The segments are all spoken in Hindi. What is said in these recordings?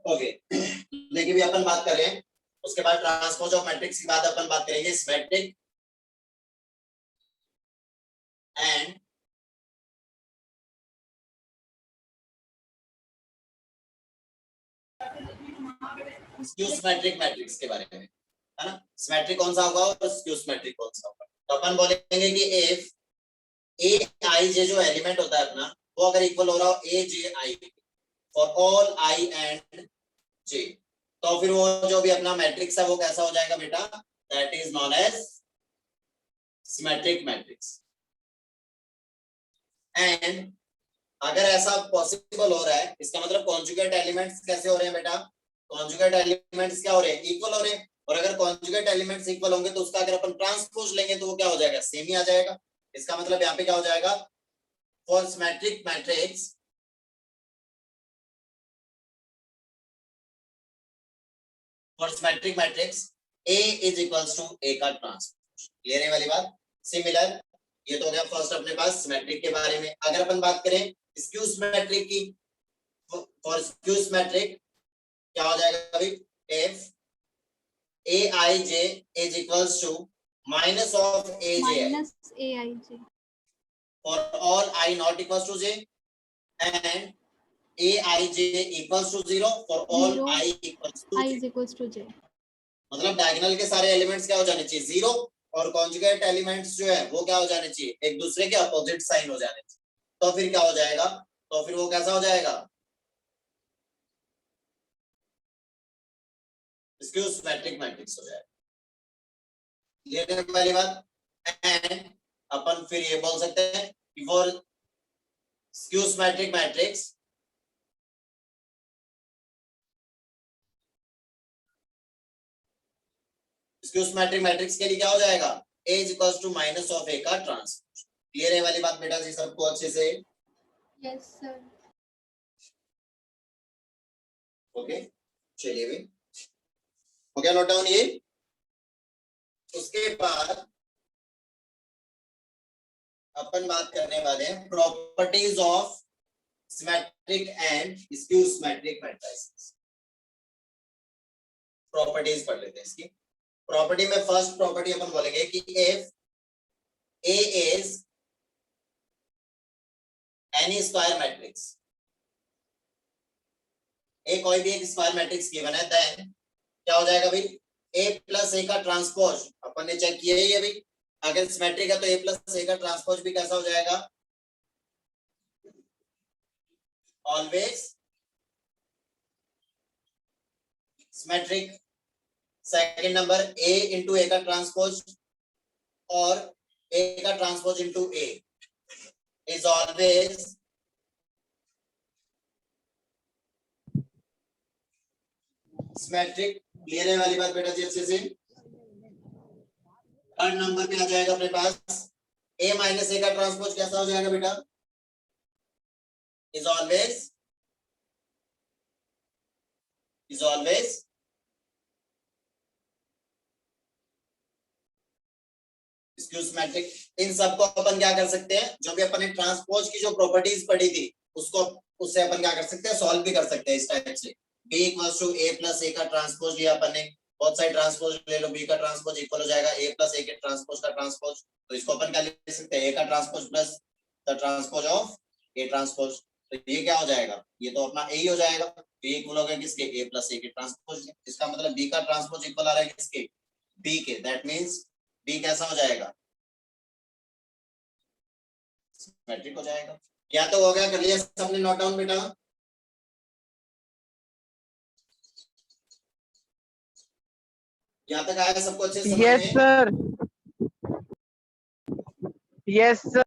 ओके देखिए भी अपन बात कर रहे हैं, उसके बाद ट्रांसपोज ऑफ मैट्रिक्स की बात अपन बात करेंगे, symmetric and skew symmetric matrix के बारे में, है ना। सिमेट्रिक कौन सा होगा और स्क्यू सिमेट्रिक कौन सा होगा। तो अपन बोलेंगे कि इफ ए आई जे जो एलिमेंट होता है अपना, वो अगर इक्वल हो रहा हो ए जे I for all I and जे, तो फिर वो जो भी अपना मैट्रिक्स है वो कैसा हो जाएगा बेटा, that is known as symmetric matrix. And अगर ऐसा पॉसिबल हो रहा है, इसका मतलब कॉन्जुगेट एलिमेंट्स कैसे हो रहे हैं बेटा, कॉन्जुगेट एलिमेंट्स क्या हो रहे हैं, इक्वल हो रहे हैं। और अगर कॉन्जुगेट एलिमेंट्स इक्वल होंगे तो उसका अगर अपन ट्रांसपोज लेंगे तो वो क्या हो जाएगा, सेम ही आ जाएगा। इसका मतलब यहाँ पे क्या हो जाएगा, for symmetric matrix for symmetric matrix A is equals to A का ट्रांसपोज। क्लियर है वाली बात। सिमिलर, ये तो हो गया फर्स्ट अपने पास सिमेट्रिक के बारे में। अगर अपन बात करें स्क्यू सिमेट्रिक की, फॉर स्क्यू सिमेट्रिक क्या हो जाएगा अभी, if aij is equals to minus of aj minus aij for all I not equals to j and aij equals to 0 for all Zero. I equals to I j। is equals to j, मतलब डायगोनल के सारे एलिमेंट्स क्या हो जाने चाहिए, जीरो, और कॉन्जुगेट एलिमेंट्स जो है वो क्या हो जाने चाहिए, एक दूसरे के अपोजिट साइन हो जाने चाहिए। तो फिर क्या हो जाएगा, तो फिर वो कैसा हो जाएगा, स्क्यू सिमेट्रिक मैट्रिक्स हो जाएगा। क्लियर वाली बात। एंड अपन फिर ये बोल सकते हैं कि for skew symmetric matrix skew symmetric matrix के लिए क्या हो जाएगा, A is equals to minus of A का ट्रांसपोज। क्लियर है वाली बात बेटा जी सबको अच्छे से। yes sir, ओके चलिए भाई, हो गया नोट डाउन ये। उसके बाद अपन बात करने वाले हैं properties of symmetric and skew symmetric matrix. Properties पढ़ लेते हैं इसकी। प्रॉपर्टी में फर्स्ट प्रॉपर्टी अपन बोलेंगे कि if A is any square matrix, A कोई भी एक स्क्वायर मैट्रिक्स गिवन है, देन क्या हो जाएगा भाई, A प्लस A का ट्रांसपोज, अपन ने चेक किया ही है भाई, अगर सिमेट्रिक है तो A प्लस A का ट्रांसपोज भी कैसा हो जाएगा, always symmetric. Second number A into A का ट्रांसपोज और A का transpose into A is always symmetric. Clear है वाली बात बेटा जी अच्छे से। थर्ड नंबर पे आ जाएगा अपने पास A माइनस A का ट्रांसपोज कैसा हो जाएगा बेटा, इज ऑलवेज स्क्यू सिमेट्रिक। इन सबको अपन क्या कर सकते हैं, जो भी अपन ने ट्रांसपोज की जो प्रॉपर्टीज पढ़ी थी उसको, उससे अपन क्या कर सकते हैं, सॉल्व भी कर सकते हैं इस टाइप से। B equals to A plus A का ट्रांसपोज लिया अपन ने, बहुत सारे ट्रांसपोज ले लो, B का ट्रांसपोज इक्वल हो जाएगा A प्लस A के ट्रांसपोज का ट्रांसपोज। तो इसको अपन क्या लिख सकते हैं, A का transpose plus the transpose of A transpose. तो ये क्या हो जाएगा, ये तो अपना A ही हो जाएगा। तो ये इक्वल हो गया किसके, A प्लस A के ट्रांसपोज। इसका मतलब B का ट्रांसपोज इक्वल आ रहा है किसके, B के। दैट मींस B कैसा हो जाएगा, मैट्रिक हो जाएगा। क्या तो हो गया, कर लिया सबने नोट डाउन बेटा। यहाँ तक आया सबको अच्छे से समझ में। Yes sir, yes sir.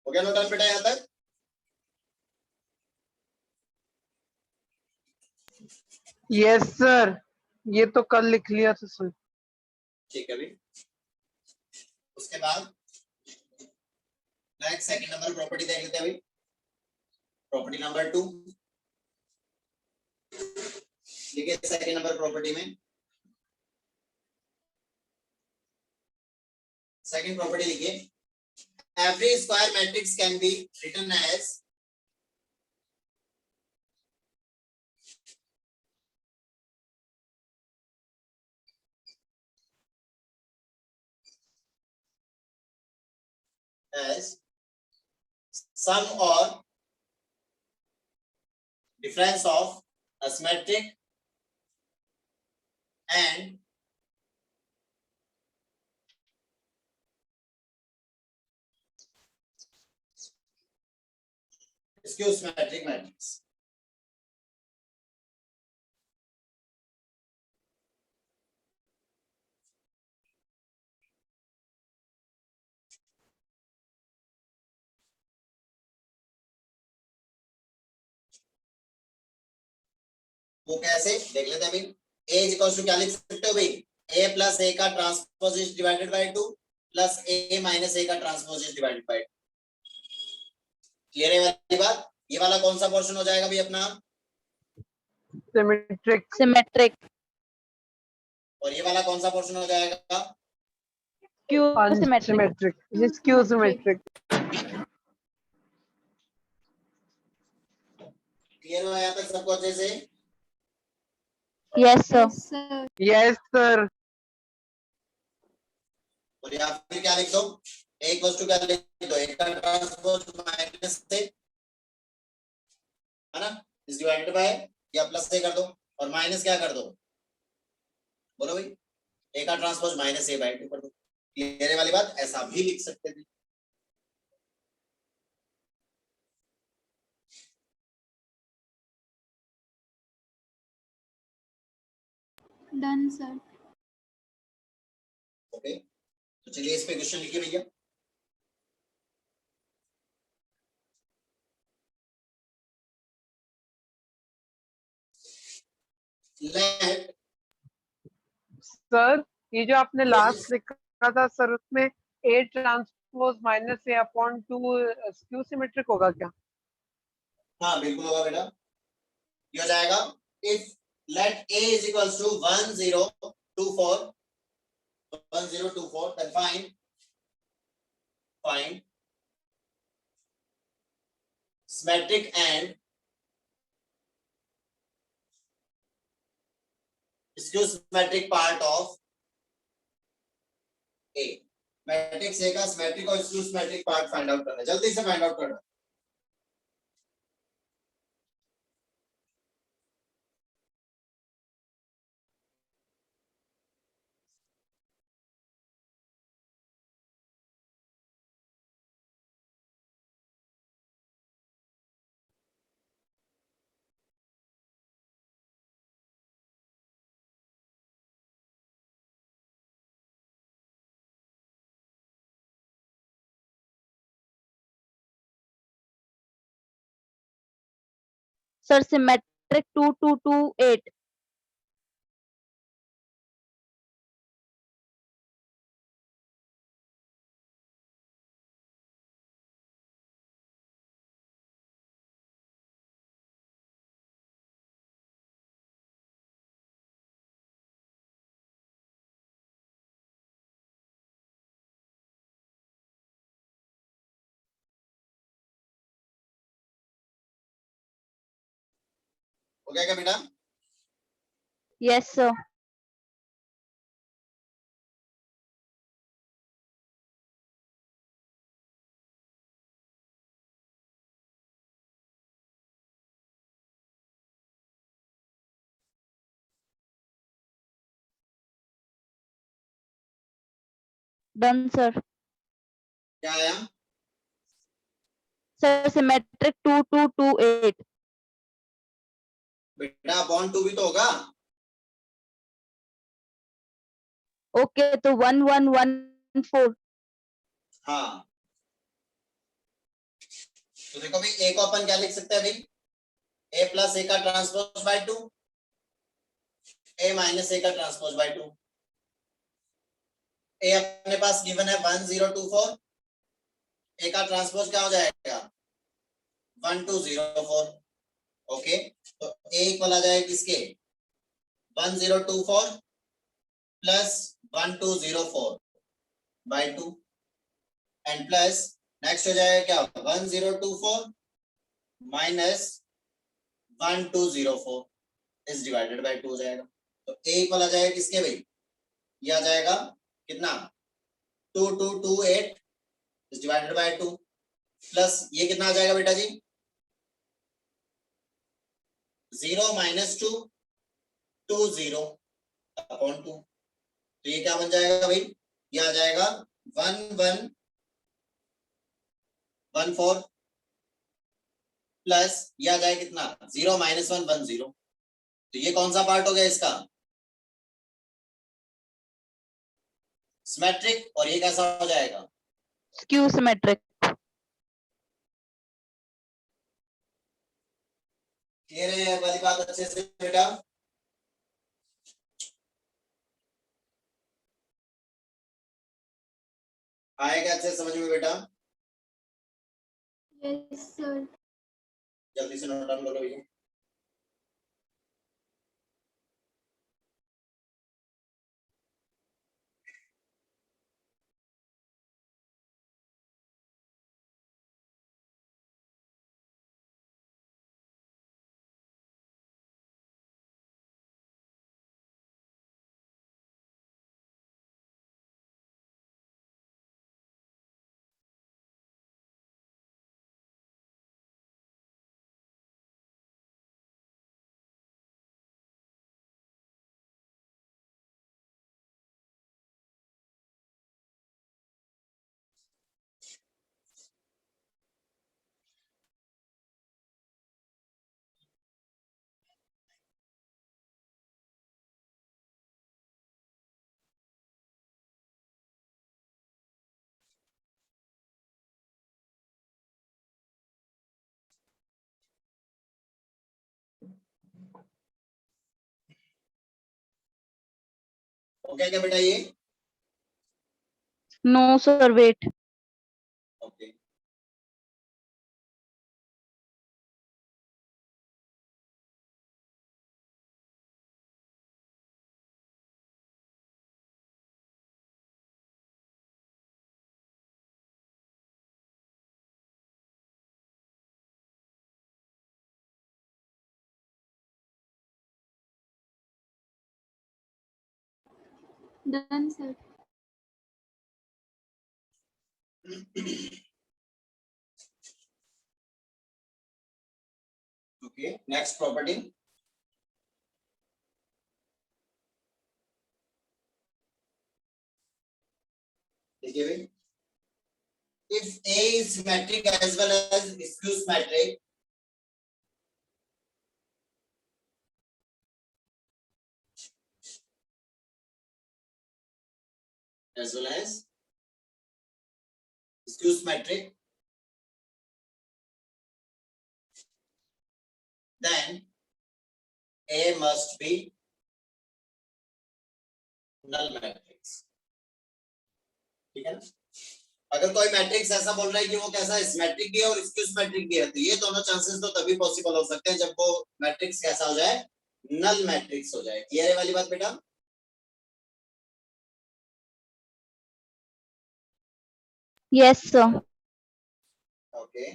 हो गया नोट बेटा यहाँ तक? यस सर, ये तो कल लिख लिया था सर। ठीक है भाई। उसके बाद नेक्स्ट सेकंड नंबर प्रॉपर्टी देख लेते हैं भाई। प्रॉपर्टी नंबर 2 लिखिए सेकंड नंबर प्रॉपर्टी में। सेकंड प्रॉपर्टी लिखिए, every square matrix can be written as sum or difference of a symmetric and skew symmetric matrix. वो कैसे देख लेते हैं अभी। a इक्वल टू क्या लिख सकते हो भाई, a प्लस a का transpose is divided by 2 plus a minus a का transpose is divided by 2। Clear है वाली बात? ये वाला कौन सा पोर्शन हो जाएगा भाई अपना? सिमेट्रिक। और ये वाला कौन सा पोर्शन हो जाएगा? Q symmetric. Skew symmetric. Clear हो यहाँ तक सबको अच्छे से? Yes sir. Yes, sir. Yes sir. और या फिर क्या लिख दो, a इक्वल टू क्या लिख दो, a का ट्रांसपोज माइनस से, है ना, इज डिवाइडेड बाय, या प्लस से कर दो और माइनस क्या कर दो, बोलो भाई, a का ट्रांसपोज माइनस a बाय 2 कर दो। क्लियर है वाली बात? ऐसा भी लिख सकते थे। Done, sir. ओके, तो चलिए इस पे क्वेश्चन लिखिए भैया। लेट सर ये जो आपने लास्ट लिखा था सर, उसमें a transpose minus a upon 2 skew symmetric होगा क्या? हाँ बिल्कुल होगा बेटा, ये हो जाएगा if let a is equals to 1024 then find symmetric and skew symmetric part of a। Matrix A का सिमेट्रिक और skew symmetric part find out करना है, जल्दी से फाइंड आउट करना। Sir symmetric 2228। हो गया क्या बेटा? Yes sir. Done sir. क्या आया? Sir symmetric 2228। बेटा अपॉन 2 भी तो होगा। ओके तो 1114। हाँ तो देखो भाई ए को अपन क्या लिख सकते हैं भाई, ए प्लस ए का ट्रांसपोज बाय 2, ए माइनस ए का ट्रांसपोज बाय 2। ए अपने पास गिवन है 1024, ए का ट्रांसपोज क्या हो जाएगा 1204। ओके, तो ए इक्वल आ जाएगा किसके 1024 plus 1204 by 2 and plus next हो जाएगा क्या 1024 माइनस 1204 इज डिवाइडेड बाय 2 हो जाएगा। तो ए इक्वल आ जाएगा किसके भाई, ये आ जाएगा कितना 2228 इज डिवाइडेड बाय 2 प्लस ये कितना आ जाएगा बेटा जी 0 माइनस 2 20 अपॉन 2। तो ये क्या बन जाएगा भाई, ये आ जाएगा 1114 प्लस ये आ जाएगा कितना 0 माइनस 1 10। तो ये कौन सा पार्ट हो गया इसका सिमेट्रिक, और ये कैसा हो जाएगा स्क्यू सिमेट्रिक। क्लियर है ये वाली बात अच्छे से बेटा। आएगा अच्छे समझ में बेटा, Yes, sir. जल्दी से नोट डाउन करो भैया। ओके क्या बेटा ये no sir wait. Okay Done, sir. Okay next property देखिए भाई, if A is symmetric as well as skew symmetric, as well as skew symmetric, then A must be null matrix। ठीक है ना, अगर कोई मैट्रिक्स ऐसा बोल रहा है कि वो कैसा सिमेट्रिक भी है और स्क्यू सिमेट्रिक भी है, तो ये दोनों चांसेस तो तभी पॉसिबल हो सकते हैं जब वो मैट्रिक्स कैसा हो जाए नल मैट्रिक्स हो जाए। क्लियर है वाली बात बेटा। Yes sir. Okay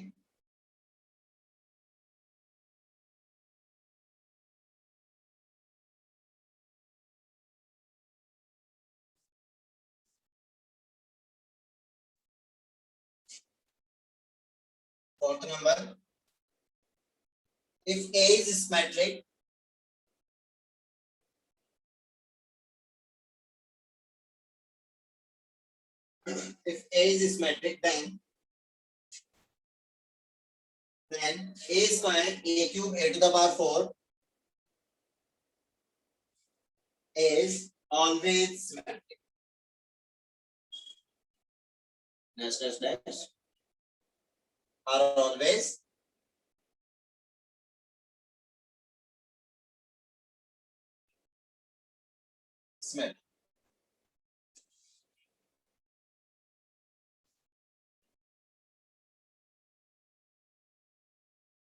fourth number, if A is symmetric, if A is symmetric, then A square A cube A to the power 4 is always symmetric. Dash dash dash. are always symmetric.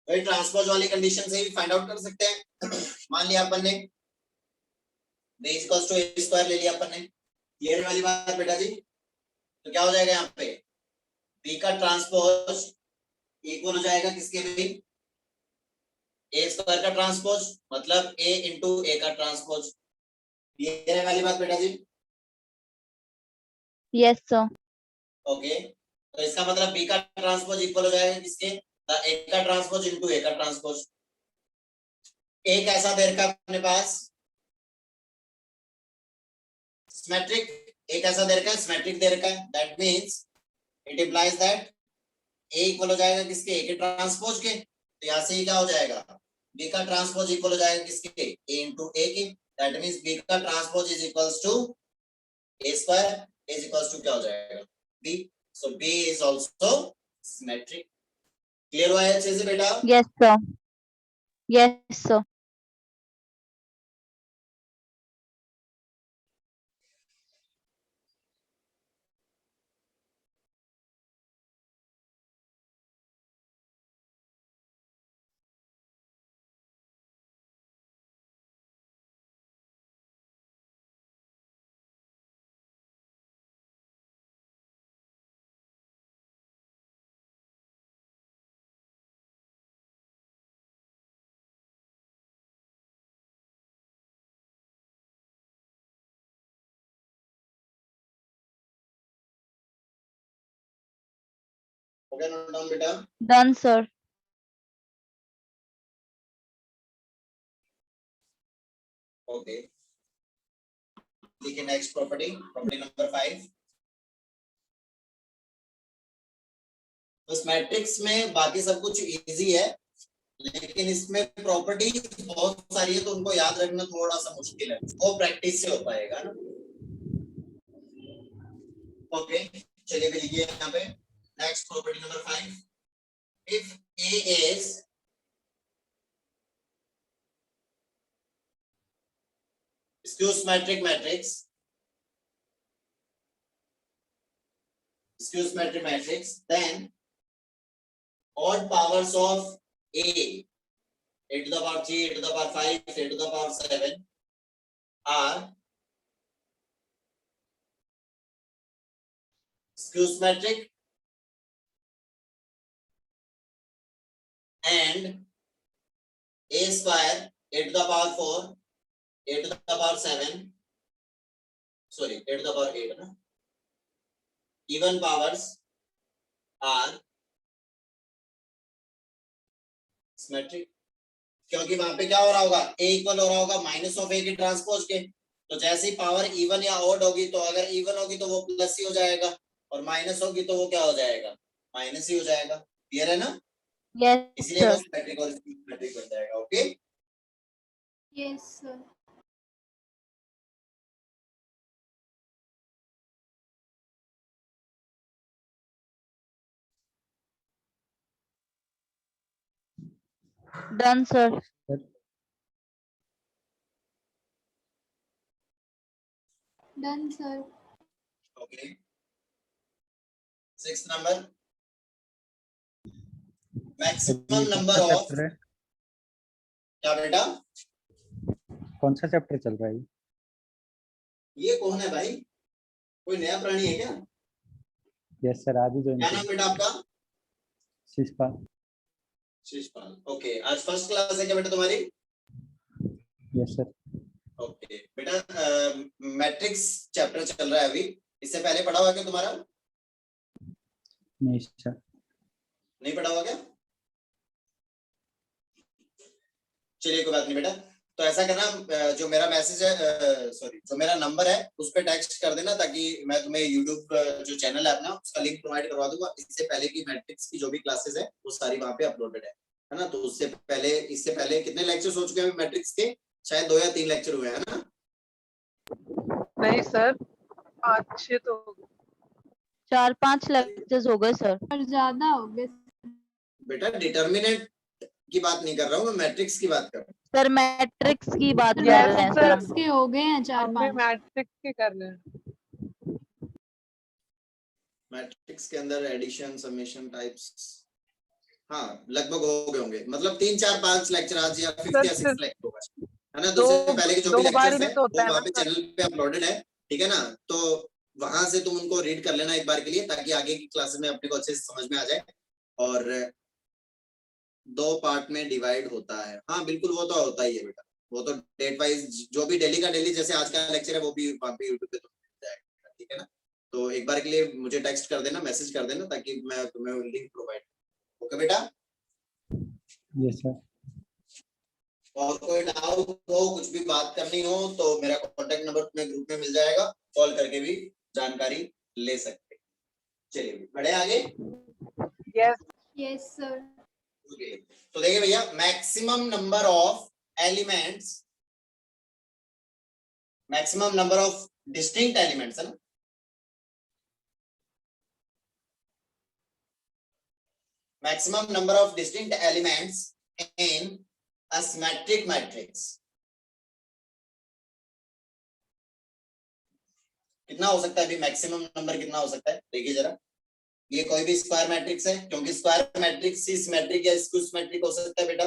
वही ट्रांसपोज वाली कंडीशन से भी फाइंड आउट कर सकते हैं। मान लिया अपन ने b equals to a square ले लिया अपन ने, क्लियर वाली बात बेटा जी। तो क्या हो जाएगा यहाँ पे b का ट्रांसपोज इक्वल हो जाएगा किसके भी, a स्क्वायर का ट्रांसपोज मतलब a इंटू a का ट्रांसपोज, क्लियर वाली बात बेटा जी। Yes, sir. ओके तो इसका मतलब b का ट्रांसपोज इक्वल हो जाएगा किसके, a का ट्रांसपोज इंटू a का ट्रांसपोज। एक ऐसा दे रखा अपने पास सिमेट्रिक, एक ऐसा दे रखा है सिमेट्रिक दे रखा है, that means it implies that a equal हो जाएगा किसके, a के ट्रांसपोज के। तो यहाँ से क्या हो जाएगा b का ट्रांसपोज इक्वल हो जाएगा किसके, a इंटू a के, दैट मींस b का transpose is equals to a square is equals to क्या हो जाएगा b, so b is also symmetric. Clear हुआ है अच्छे से बेटा? Yes, sir. Yes, sir. हो गया नोट डाउन बेटा? Done, sir. ओके ठीक है, नेक्स्ट प्रॉपर्टी, प्रॉपर्टी नंबर 5। बस मैट्रिक्स में बाकी सब कुछ इजी है, लेकिन इसमें प्रॉपर्टी बहुत सारी है तो उनको याद रखना थोड़ा सा मुश्किल है, वो प्रैक्टिस से हो पाएगा ना। ओके चलिए भी लिखिए यहाँ पे next property number 5। If A is skew symmetric matrix, skew symmetric matrix, then odd powers of A to the power 3, a to the power 5, a to the power 7 are skew symmetric and a square a to the power 4, a to the power 7, sorry, a to the power 8 ना, even powers are symmetric। क्योंकि वहां पे क्या हो रहा होगा, a इक्वल हो रहा होगा माइनस ऑफ a के ट्रांसपोज के, तो जैसे ही पावर इवन या ऑड होगी तो अगर इवन होगी तो वो प्लस ही हो जाएगा और माइनस होगी तो वो क्या हो जाएगा, माइनस ही हो जाएगा। क्लियर है ना? Yes, इसलिए वो sir. सिमेट्रिक और सिमेट्रिक बन जाएगा। Okay Yes, sir. Done, sir. Done, sir. Okay 6th number, maximum number of, chapter है, क्या बेटा? कौन सा चैप्टर चल रहा है? ये कौन है भाई, कोई नया प्राणी है क्या? यस सर, आज ही ज्वाइन क्या नाम बेटा आपका? शिशपाल। शिशपाल। ओके आज फर्स्ट क्लास है क्या बेटा तुम्हारी? Yes sir. ओके बेटा मैट्रिक्स चैप्टर चल रहा है अभी, इससे पहले पढ़ा हुआ क्या तुम्हारा? नहीं सर। नहीं पढ़ा हुआ क्या? चलिए कोई बात नहीं बेटा, तो ऐसा करना जो मेरा मैसेज है सॉरी जो मेरा नंबर है उस पर टेक्स्ट कर देना ताकि मैं तुम्हें यूट्यूब जो चैनल है अपना उसका लिंक प्रोवाइड करवा दूंगा। इससे पहले की मैट्रिक्स की जो भी क्लासेस है वो सारी वहां पे अपलोडेड है ना। तो उससे पहले इससे पहले कितने लेक्चर्स हो चुके हैं मैट्रिक्स के? शायद 2 या 3 लेक्चर हुए हैं ना? नहीं सर, अच्छे तो 4-5 लेक्चर्स हो गए, सर। और ज्यादा हो गए। बेटा डिटर्मिनेंट की बात नहीं कर रहा हूँ मैं, मैट्रिक्स की बात कर रहा हूँ। सर मैट्रिक्स की बात कर Yes, रहे हैं सर sir. हम। मैट्रिक्स के हो गए हैं चार हम भी पांच। मैट्रिक्स के कर रहे हैं। मैट्रिक्स के अंदर एडिशन, समेशन टाइप्स, हाँ लगभग हो गए होंगे, मतलब 3 4 5 लेक्चर आज या 5th या 6th लेक्चर होगा, है ना। तो उससे पहले के जो भी दो बारी लेक्चर्स में है तो होता वो है वहाँ ना पे सर। चैनल पे अपलोडेड है, ठीक है ना। तो वहां से तुम उनको रीड कर लेना एक बार के लिए, ताकि आगे की क्लासेस में अपने को अच्छे से समझ में आ जाए। और 2 पार्ट में डिवाइड होता है, हाँ बिल्कुल वो तो होता ही है बेटा, वो तो डेट वाइज जो भी डेली का डेली, जैसे आज का लेक्चर है वो भी वहाँ पे यूट्यूब पे तुम्हें मिल जाएगा, ठीक है ना। तो एक बार के लिए मुझे टेक्स्ट कर देना, मैसेज कर देना, ताकि मैं तुम्हें लिंक प्रोवाइड, ओके बेटा। Yes sir. और कोई डाउट हो, कुछ भी बात करनी हो, तो मेरा कांटेक्ट नंबर तुम्हें ग्रुप में मिल जाएगा, कॉल करके भी जानकारी ले सकते हैं। चलिए बढ़े आगे। Yes. Yes sir. ओके, तो देखिए भैया, maximum number of elements, maximum number of distinct elements है ना, maximum number of distinct elements in a symmetric matrix कितना हो सकता है अभी, मैक्सिमम नंबर कितना हो सकता है देखिए जरा। ये कोई भी स्क्वायर मैट्रिक्स है, क्योंकि स्क्वायर मैट्रिक्स ही सिमेट्रिक या स्क्यू सिमेट्रिक हो सकता है बेटा,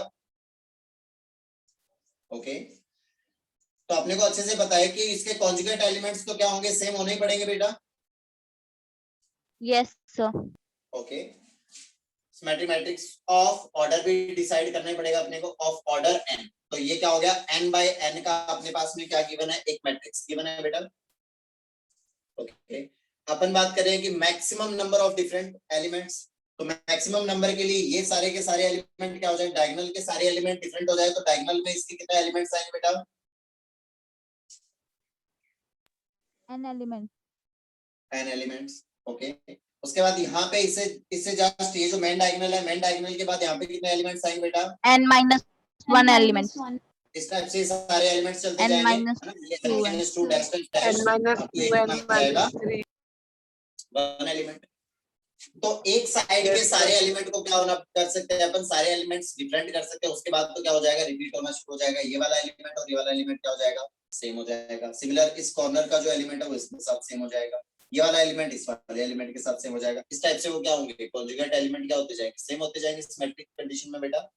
ओके। तो अपने को अच्छे से पता है कि इसके कॉन्जुगेट एलिमेंट्स तो क्या होंगे, सेम होने ही पड़ेंगे बेटा, yes sir. Okay. Symmetric matrix of order भी डिसाइड करना ही पड़ेगा अपने को, ऑफ ऑर्डर n। तो ये क्या हो गया, n बाय n का अपने पास में क्या गिवन है, एक मैट्रिक्स गिवन है बेटा, ओके। अपन बात कर रहे हैं कि maximum number of different elements, तो मैक्सिमम नंबर के लिए ये सारे के सारे एलिमेंट क्या हो जाए, डायगोनल के सारे एलिमेंट डिफरेंट हो जाए, तो डायगोनल में इसके कितने एलिमेंट्स आएंगे बेटा, an element. n elements, okay. उसके बाद यहाँ पे इससे जस्ट ये जो मेन डायगोनल है, मेन डायगोनल के बाद यहाँ पे कितने एलिमेंट्स आएंगे बेटा, एन माइनस वन एलिमेंट। इस टाइप से सारे एलिमेंट्स चलते एन जाएंगे, माइनस है ना। ये to -2 dash N dash minus अब तो 2, ये कितना N आ जाएगा, minus 3. 1 एलिमेंट। तो एक साइड के Yes, सारे sir. एलिमेंट को क्या होना कर सकते हैं अपन, सारे एलिमेंट्स डिफरेंट कर सकते हैं, उसके बाद तो क्या हो जाएगा, रिपीट होना शुरू हो जाएगा, ये वाला एलिमेंट और ये वाला एलिमेंट क्या हो जाएगा, सेम हो जाएगा। सिमिलर इस कॉर्नर का जो एलिमेंट है वो इसके साथ सेम हो जाएगा, ये वाला एलिमेंट इस वाले एलिमेंट के साथ सेम हो जाएगा। इस टाइप से वो क्या होंगे, कॉन्जुगेट एलिमेंट क्या होते जाएंगे, सेम होते जाएंगे सिमेट्रिक कंडीशन में बेटा।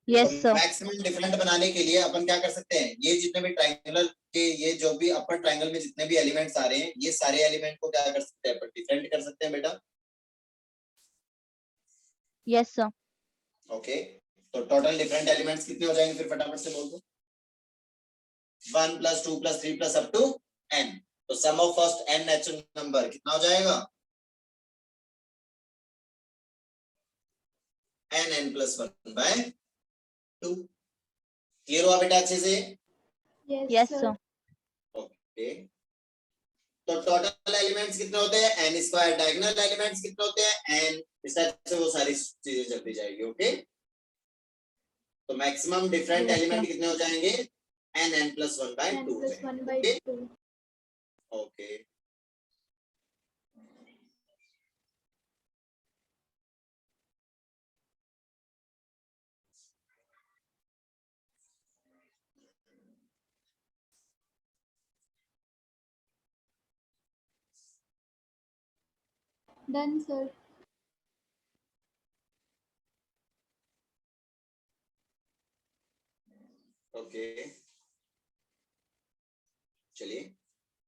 Yes sir. मैक्सिमम डिफरेंट बनाने के लिए अपन क्या कर सकते हैं, ये जितने भी ट्रायंगुलर के, ये जो भी अपर ट्रायंगल में जितने भी एलिमेंट्स आ रहे हैं, ये सारे एलिमेंट को क्या कर सकते हैं अपन, डिफरेंट कर सकते हैं बेटा, यस सर। ओके। तो टोटल डिफरेंट एलिमेंट्स कितने हो जाएंगे, फिर फटाफट से बोल दो, 1 + 2 + 3 + up to n। तो sum of first n natural number कितना हो जाएगा, n + 1/2। क्लियर हुआ बेटा अच्छे से, यस सर। ओके। तो टोटल एलिमेंट्स कितने होते हैं, n², डायगोनल एलिमेंट्स कितने होते हैं, n। इस तरह से वो सारी चीजें चलती जाएगी, ओके। तो maximum different Yes, element sir. कितने हो जाएंगे, n + 1/2 हो n + जाएंगे, 1/2। ओके। Done sir. ओके चलिए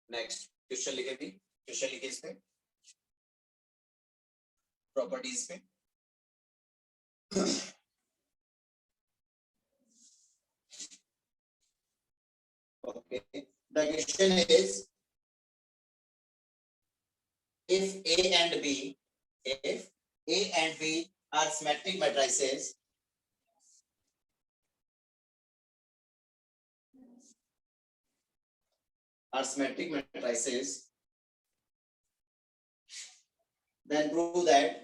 नेक्स्ट क्वेश्चन लिखे भी, क्वेश्चन लिखे इस पे, प्रॉपर्टीज पे। Okay. The question is, if A and B, if A and B are symmetric matrices, then prove that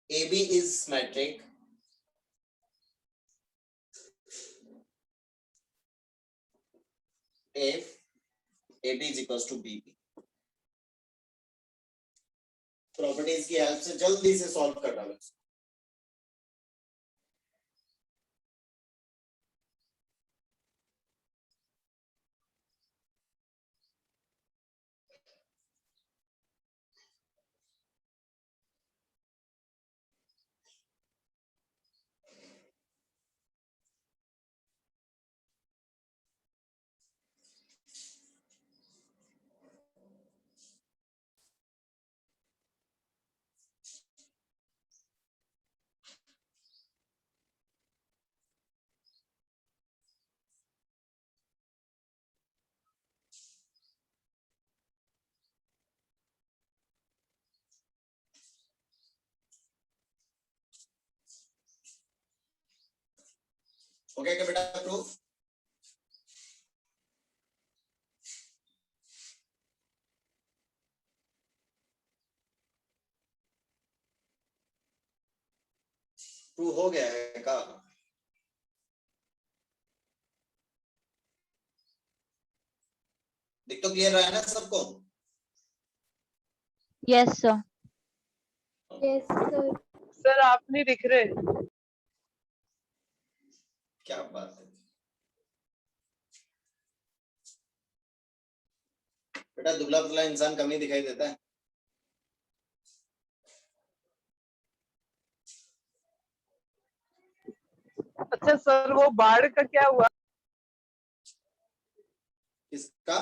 AB is symmetric if AB is equals to BB। Properties की हेल्प से जल्दी से सॉल्व कर डालो। ओके क्या बेटा प्रूफ? प्रूफ हो गया है का? दिख तो क्लियर रहा है ना सबको? Yes, sir. Yes, sir. Sir आप नहीं दिख रहे। क्या बात है बेटा, दुबला पतला इंसान कम ही दिखाई देता है। अच्छा सर वो बाढ़ का क्या हुआ? किसका?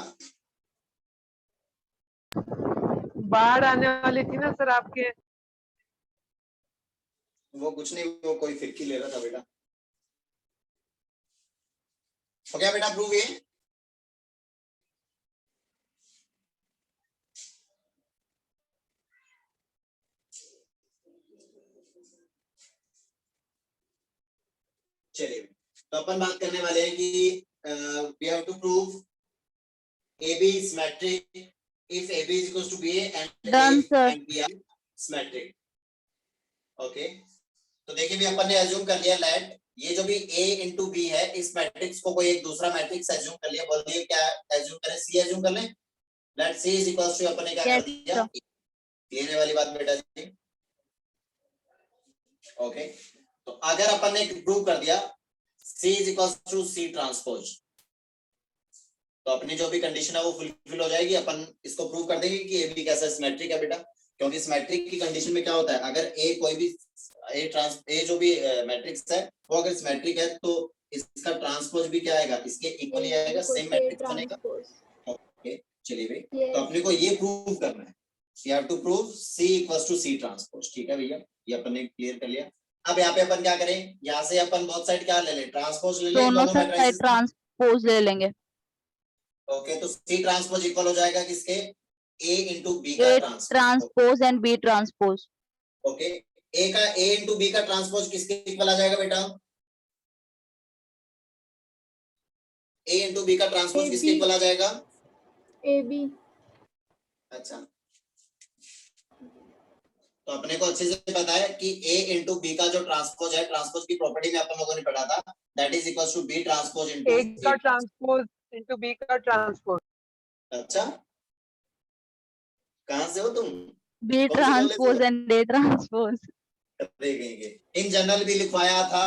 बाढ़ आने वाली थी ना सर आपके। वो कुछ नहीं, वो कोई फिरकी ले रहा था बेटा। हो गया बेटा प्रूफ ये? चलिए तो अपन बात करने वाले हैं कि we have to prove AB is symmetric if AB is equals to BA and Done, A sir. and B are symmetric। Okay तो देखिए भी अपन ने एज्यूम कर लिया लेट ये जो भी A इंटू बी है इस मैट्रिक्स को कोई एक दूसरा मैट्रिक्स एज्यूम कर लिया। बोल दिए क्या एज्यूम करें? C एज्यूम कर लें। Let C is equals to अपन ने क्या कर Yes, दिया? ये वाली बात बेटा जी। ओके तो अगर अपन ने प्रूव कर दिया C is equals to C transpose तो अपनी जो भी कंडीशन है वो फुलफिल हो जाएगी। अपन इसको प्रूव कर देंगे कि AB कैसा सिमेट्रिक है बेटा, क्योंकि सिमेट्रिक की कंडीशन में क्या होता है, अगर A कोई भी A जो भी मैट्रिक्स है वो अगर सिमेट्रिक है तो इसका ट्रांसपोज भी क्या आएगा, इसके इक्वल ही आएगा, सेम मैट्रिक्स बनेगा। ओके चलिए भाई तो अपने को ये प्रूव करना है। You have to prove C equals to C transpose. ठीक है भैया ये अपन ने क्लियर कर लिया। अब यहाँ पे अपन क्या करें, यहाँ से अपन बहुत साइड क्या ले लें, ट्रांसपोज ले लें दोनों दोनों साइड मैट्रिसेस। ट्रांसपोज ले लेंगे। ओके तो C ट्रांसपोज इक्वल हो जाएगा किसके, A इंटू बी का A transpose. Transpose and B transpose. Okay A into B का ट्रांसपोज किसके इक्वल आ जाएगा बेटा? A इंटू बी का ट्रांसपोज किसके AB। इक्वल आ जाएगा? AB। अच्छा तो अपने को अच्छे से पता है कि A इंटू बी का जो ट्रांसपोज है, ट्रांसपोज की प्रॉपर्टी में अपन लोगों ने पढ़ा था, that is equals to B transpose into A का ट्रांसपोज इनटू B का ट्रांसपोज। अच्छा कहां से हो तुम? B transpose and A transpose. देखेंगे इन जनरल भी लिखवाया था,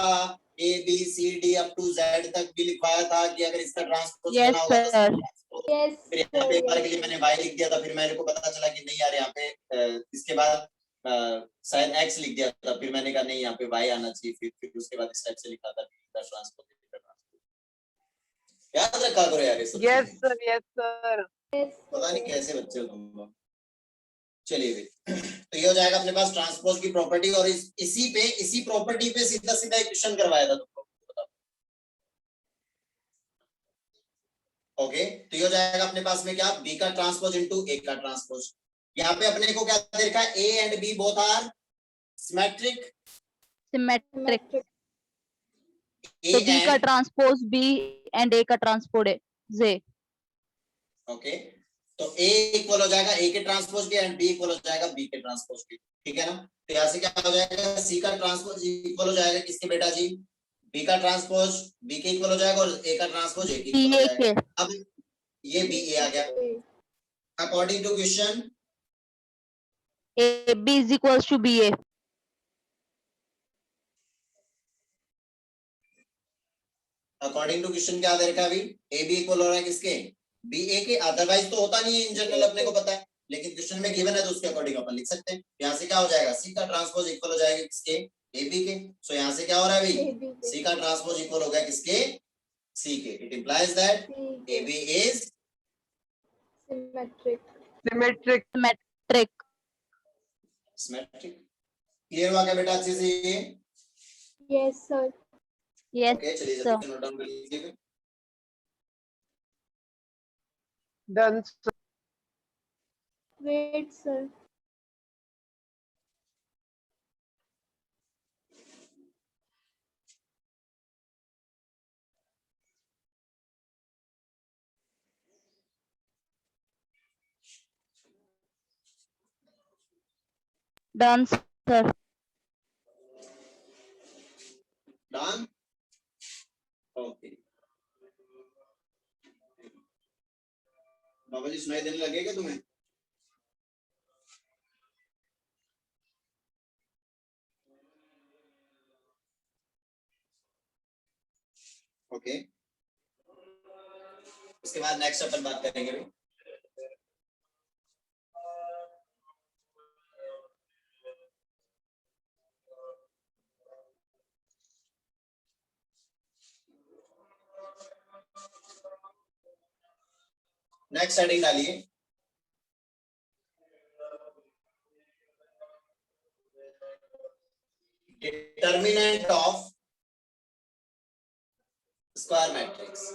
A B C D up to Z तक भी लिखवाया था कि अगर इसका ट्रांसपोज Yes, बना होगा तो sir. ट्रांसपोज। Yes, फिर यहाँ पे एक बार के लिए मैंने Y लिख दिया था, फिर मेरे को पता चला कि नहीं यार यहाँ पे इसके बाद शायद X लिख दिया था, फिर मैंने कहा नहीं यहाँ पे Y आना चाहिए, फिर उसके बाद इस टाइप से लिखा था ट्रांसपोज। याद रखा करो यार ये सब। Yes sir yes sir. पता नहीं कैसे बच्चे हो तुम लोग। चलिए भाई तो ये हो जाएगा अपने पास ट्रांसपोज की प्रॉपर्टी, और इसी प्रॉपर्टी पे सीधा सीधा एक क्वेश्चन करवाया था तुमको। ओके तो ये हो जाएगा अपने पास में क्या, बी का ट्रांसपोज इनटू ए का ट्रांसपोज। यहाँ पे अपने को क्या देखा है, A and B both are symmetric. Symmetric. A तो B का and transpose B and A का ट्रांसपोज Z। ओके तो A इक्वल हो जाएगा A के ट्रांसपोज के एंड B इक्वल हो जाएगा B के ट्रांसपोज के। ठीक है ना, तो यहाँ से क्या हो जाएगा, C का ट्रांसपोज इक्वल हो जाएगा किसके बेटा जी, B का ट्रांसपोज B के इक्वल हो जाएगा और A का ट्रांसपोज A के इक्वल हो जाएगा। अब ये बी ए आ गया. According to question AB is equals to BA. According to question क्या दे रखा है अभी, ए बी इक्वल हो रहा है किसके, बी ए के. अदरवाइज तो होता नहीं है इन जनरल, अपने को पता है, लेकिन क्वेश्चन में गिवन है तो उसके अकॉर्डिंग अपन लिख सकते हैं. यहाँ से क्या हो जाएगा, सी का ट्रांसपोज इक्वल हो जाएगा किसके, ए बी के. सो यहाँ से क्या हो रहा है अभी, सी का ट्रांसपोज इक्वल हो गया किसके, सी के. It implies that A B is symmetric. Symmetric. Symmetric. Symmetric. Clear हुआ क्या बेटा अच्छे से ये? Yes sir. Yes, ओके चलिए sir. जल्दी नोट डाउन कर लीजिए फिर. Done. Wait sir. Done, sir. Done. Okay बाबा जी सुनाई देने लगेगा तुम्हें? ओके उसके बाद नेक्स्ट अपन बात करेंगे भी. नेक्स्ट हेडिंग डालिए. Determinant of square matrix.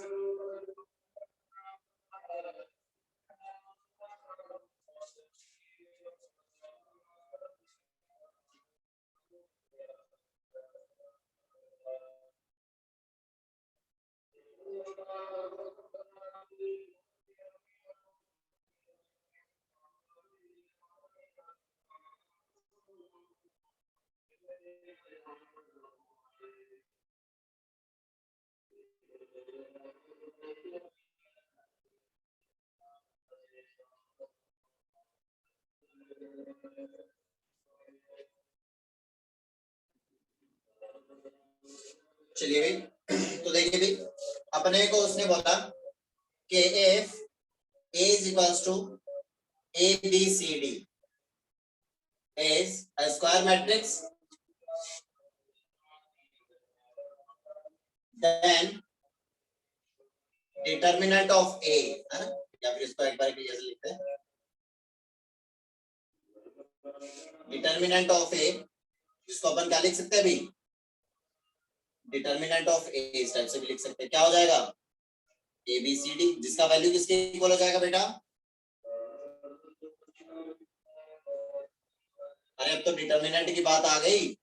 चलिए भाई तो देखिए भाई अपने को उसने बोला कि if A is equals to A B C D is a square matrix, then determinant of A है ना, या फिर इसको एक बार के जैसे लिखते हैं, डिटर्मिनेंट ऑफ A जिसको अपन क्या लिख सकते हैं अभी, डिटर्मिनेंट ऑफ A इस टाइप से भी लिख सकते हैं. क्या हो जाएगा, ए बी सी डी, जिसका वैल्यू किसके इक्वल हो जाएगा बेटा, अरे अब तो डिटर्मिनेंट की बात आ गई,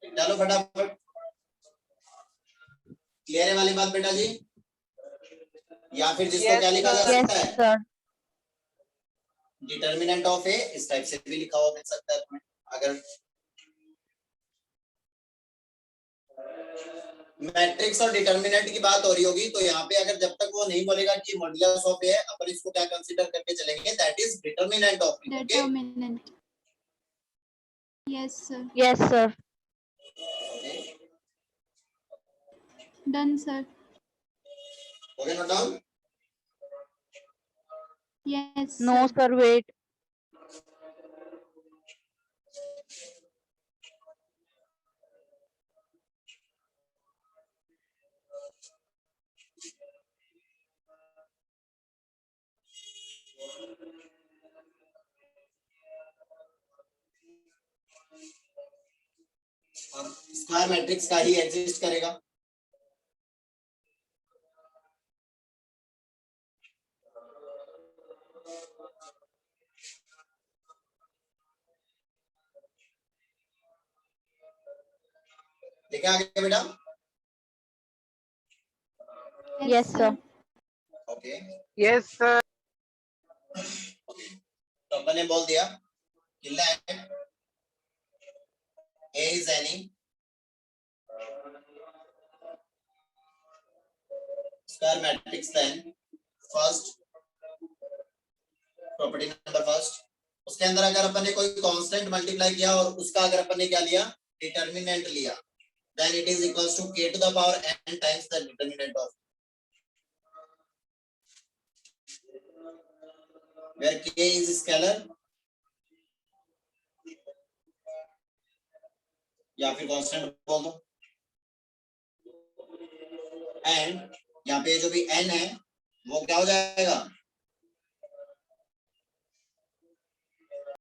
चलो फटाफट. क्लियर है वाली बात बेटा जी, या फिर जिसको Yes, क्या लिखा जा Yes, सकता है, sir. डिटर्मिनेंट ऑफ ए इस टाइप से भी लिखा हुआ मिल सकता है तुम्हें. अगर मैट्रिक्स और डिटर्मिनेंट की बात हो रही होगी तो यहाँ पे अगर जब तक वो नहीं बोलेगा कि मॉड्यूलस ऑफ ए है, अपन इसको क्या कंसीडर करके चलेंगे, that is determinant of A. Okay Determinant. Yes sir. Yes, sir. Done sir. Okay note down. Yes No, sir. sir. Wait. और स्क्वायर मैट्रिक्स का ही एग्जिस्ट करेगा. देखा आगे बेटा. Yes, sir. Okay Yes, sir. तो अपन ने बोल दिया कि let A is any square matrix then first property number first, उसके अंदर अगर अपन ने कोई कांस्टेंट मल्टीप्लाई किया और उसका अगर अपन ने क्या लिया डिटरमिनेंट लिया, then it is equals to k to the power n times the determinant of where k is scalar या फिर कांस्टेंट बोल दो, एंड यहाँ पे जो भी n है वो क्या हो जाएगा